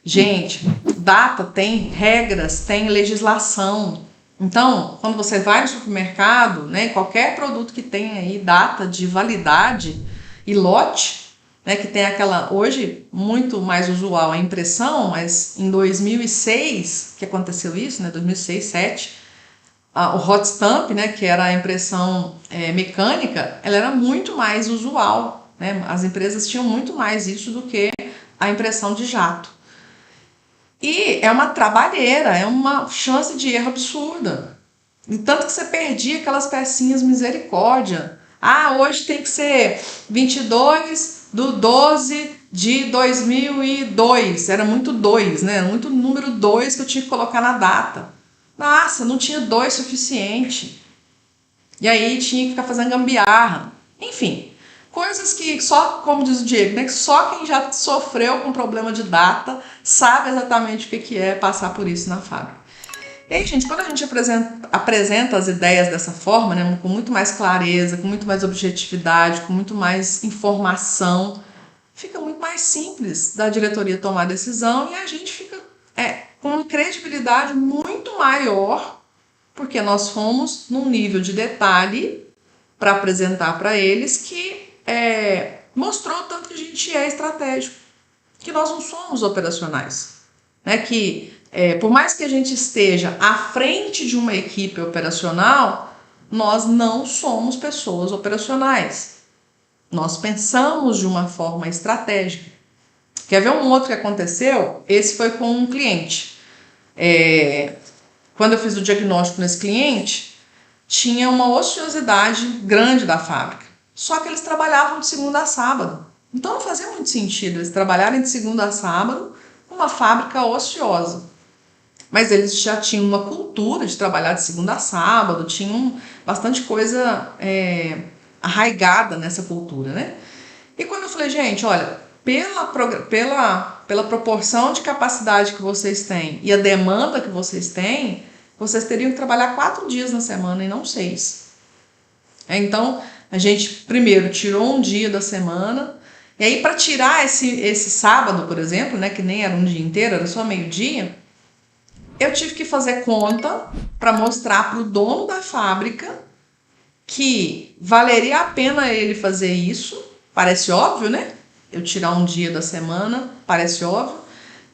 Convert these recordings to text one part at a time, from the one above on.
Gente, data tem regras, tem legislação. Então, quando você vai no supermercado, né, qualquer produto que tenha aí data de validade e lote, né, que tem aquela, hoje, muito mais usual a impressão, mas em 2006 que aconteceu isso, né, 2006, 2007, o hot stamp, né, que era a impressão mecânica, ela era muito mais usual, né, as empresas tinham muito mais isso do que a impressão de jato. E é uma trabalheira, é uma chance de erro absurda. E tanto que você perdia aquelas pecinhas misericórdia. Ah, hoje tem que ser 22/12/2002. Era muito 2, né? Era muito número 2 que eu tinha que colocar na data. Nossa, não tinha 2 suficiente. E aí tinha que ficar fazendo gambiarra. Enfim, coisas que só, como diz o Diego, né, que só quem já sofreu com problema de data sabe exatamente o que é passar por isso na fábrica. E aí, gente, quando a gente apresenta as ideias dessa forma, né, com muito mais clareza, com muito mais objetividade, com muito mais informação, fica muito mais simples da diretoria tomar a decisão e a gente fica com uma credibilidade muito maior, porque nós fomos num nível de detalhe para apresentar para eles que mostrou tanto que a gente é estratégico, que nós não somos operacionais, né? Que por mais que a gente esteja à frente de uma equipe operacional, nós não somos pessoas operacionais. Nós pensamos de uma forma estratégica. Quer ver um outro que aconteceu? Esse foi com um cliente. Quando eu fiz o diagnóstico nesse cliente, tinha uma ociosidade grande da fábrica. Só que eles trabalhavam de segunda a sábado. Então não fazia muito sentido eles trabalharem de segunda a sábado numa fábrica ociosa. Mas eles já tinham uma cultura de trabalhar de segunda a sábado, tinham bastante coisa arraigada nessa cultura, né? E quando eu falei, gente, olha, pela proporção de capacidade que vocês têm e a demanda que vocês têm, vocês teriam que trabalhar 4 dias na semana e não 6. Então, a gente primeiro tirou um dia da semana, e aí para tirar esse sábado, por exemplo, né, que nem era um dia inteiro, era só meio-dia, eu tive que fazer conta para mostrar para o dono da fábrica que valeria a pena ele fazer isso. Parece óbvio, né? Eu tirar um dia da semana, parece óbvio.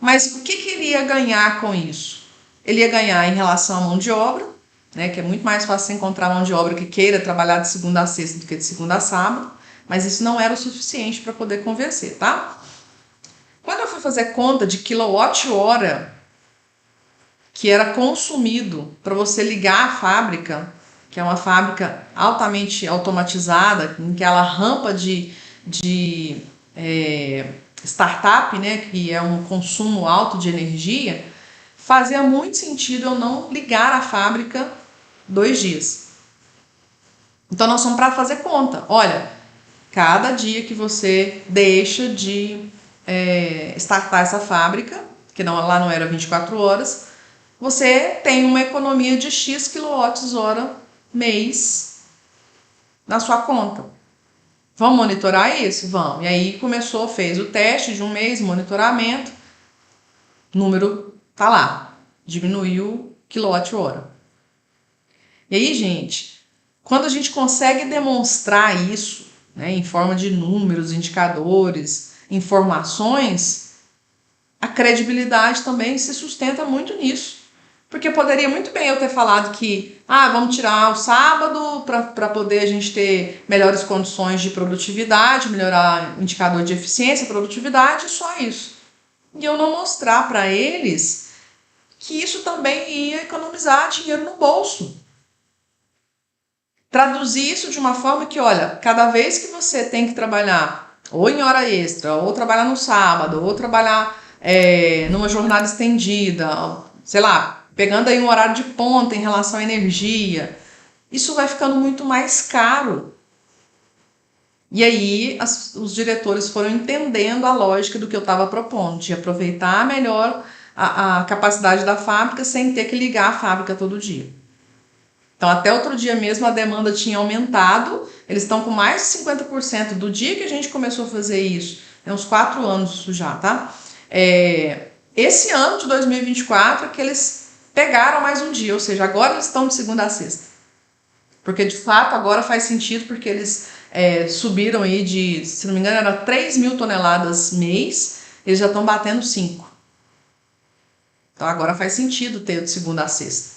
Mas o que ele ia ganhar com isso? Ele ia ganhar em relação à mão de obra, né? Que é muito mais fácil você encontrar mão de obra que queira trabalhar de segunda a sexta do que de segunda a sábado. Mas isso não era o suficiente para poder convencer, tá? Quando eu fui fazer conta de quilowatt-hora que era consumido para você ligar a fábrica, que é uma fábrica altamente automatizada, em que ela rampa de startup, né, que é um consumo alto de energia, fazia muito sentido eu não ligar a fábrica 2 dias. Então nós somos para fazer conta. Olha, cada dia que você deixa de startar essa fábrica, que lá não era 24 horas, você tem uma economia de X kWh mês na sua conta. Vamos monitorar isso? Vamos. E aí fez o teste de um mês, monitoramento, número tá lá, diminuiu quilowatt-hora. E aí, gente, quando a gente consegue demonstrar isso, né, em forma de números, indicadores, informações, a credibilidade também se sustenta muito nisso. Porque poderia muito bem eu ter falado que vamos tirar o sábado para poder a gente ter melhores condições de produtividade, melhorar o indicador de eficiência, produtividade, só isso. E eu não mostrar para eles que isso também ia economizar dinheiro no bolso. Traduzir isso de uma forma que, olha, cada vez que você tem que trabalhar ou em hora extra, ou trabalhar no sábado, ou trabalhar numa jornada estendida, sei lá, pegando aí um horário de ponta em relação à energia, isso vai ficando muito mais caro. E aí os diretores foram entendendo a lógica do que eu estava propondo, de aproveitar melhor a capacidade da fábrica sem ter que ligar a fábrica todo dia. Então até outro dia mesmo a demanda tinha aumentado, eles estão com mais de 50% do dia que a gente começou a fazer isso, uns 4 anos isso já, tá? Esse ano de 2024 é que eles pegaram mais um dia, ou seja, agora eles estão de segunda a sexta. Porque de fato agora faz sentido, porque eles subiram aí de, se não me engano, era 3 mil toneladas mês, eles já estão batendo 5. Então agora faz sentido ter de segunda a sexta.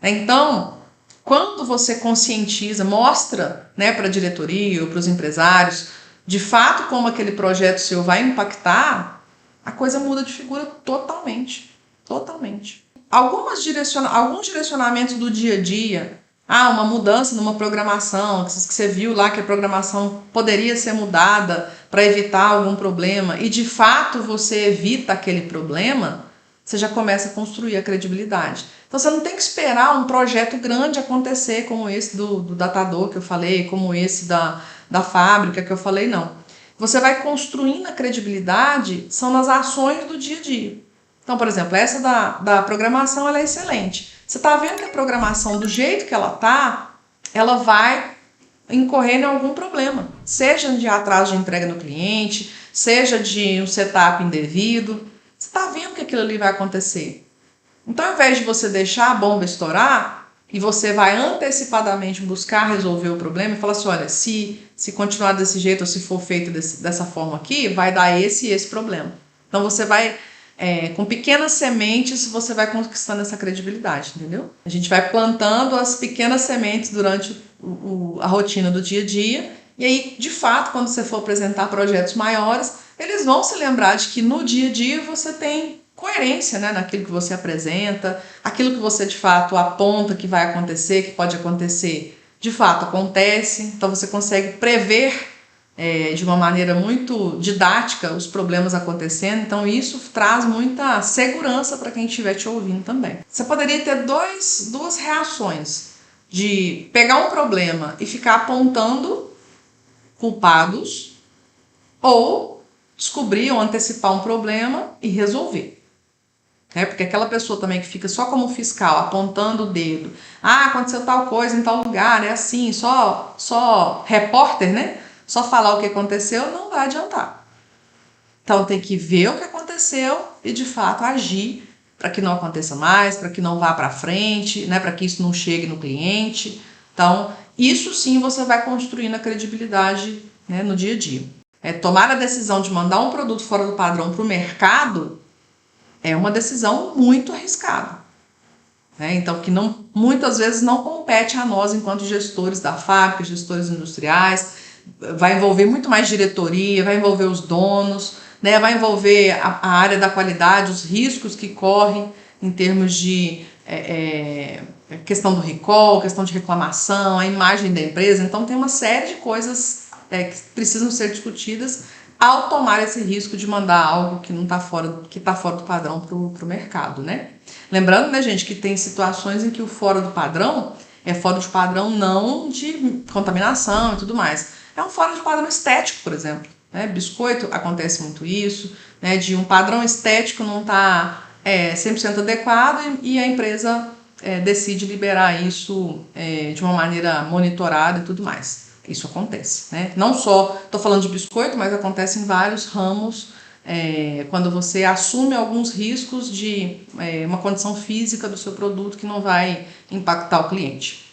Então, quando você conscientiza, mostra, né, para a diretoria ou para os empresários, de fato como aquele projeto seu vai impactar, a coisa muda de figura totalmente. Totalmente. Alguns direcionamentos do dia a dia, uma mudança numa programação, que você viu lá que a programação poderia ser mudada para evitar algum problema, e de fato você evita aquele problema, você já começa a construir a credibilidade. Então você não tem que esperar um projeto grande acontecer, como esse do datador que eu falei, como esse da fábrica que eu falei, não. Você vai construindo a credibilidade, são nas ações do dia a dia. Então, por exemplo, essa da programação ela é excelente. Você está vendo que a programação, do jeito que ela está, ela vai incorrer em algum problema. Seja de atraso de entrega no cliente, seja de um setup indevido. Você está vendo que aquilo ali vai acontecer. Então, ao invés de você deixar a bomba estourar, e você vai antecipadamente buscar resolver o problema e falar assim, olha, se continuar desse jeito ou se for feito dessa forma aqui, vai dar esse e esse problema. Então, você vai... com pequenas sementes você vai conquistando essa credibilidade, entendeu? A gente vai plantando as pequenas sementes durante a rotina do dia a dia, e aí, de fato, quando você for apresentar projetos maiores, eles vão se lembrar de que no dia a dia você tem coerência, né, naquilo que você apresenta, aquilo que você de fato aponta que vai acontecer, que pode acontecer, de fato acontece, então você consegue prever de uma maneira muito didática os problemas acontecendo, então isso traz muita segurança para quem estiver te ouvindo também. Você poderia ter duas reações, de pegar um problema e ficar apontando culpados, ou descobrir ou antecipar um problema e resolver. Porque aquela pessoa também que fica só como fiscal, apontando o dedo, aconteceu tal coisa em tal lugar, é assim, só repórter, né? Só falar o que aconteceu não vai adiantar. Então tem que ver o que aconteceu e de fato agir para que não aconteça mais, para que não vá para frente, né, para que isso não chegue no cliente. Então isso sim você vai construindo a credibilidade, né, no dia a dia. Tomar a decisão de mandar um produto fora do padrão para o mercado é uma decisão muito arriscada. Então, que muitas vezes não compete a nós enquanto gestores da fábrica, gestores industriais, vai envolver muito mais diretoria, vai envolver os donos, né? Vai envolver a área da qualidade, os riscos que correm em termos de questão do recall, questão de reclamação, a imagem da empresa. Então tem uma série de coisas que precisam ser discutidas ao tomar esse risco de mandar algo que não está fora, que está fora do padrão para o mercado, né? Lembrando, né, gente, que tem situações em que o fora do padrão é fora de padrão não de contaminação e tudo mais. É um fora de padrão estético, por exemplo. Biscoito acontece muito isso, né, de um padrão estético não estar 100% adequado e a empresa decide liberar isso de uma maneira monitorada e tudo mais. Isso acontece, né? Não só, estou falando de biscoito, mas acontece em vários ramos, quando você assume alguns riscos de uma condição física do seu produto que não vai impactar o cliente.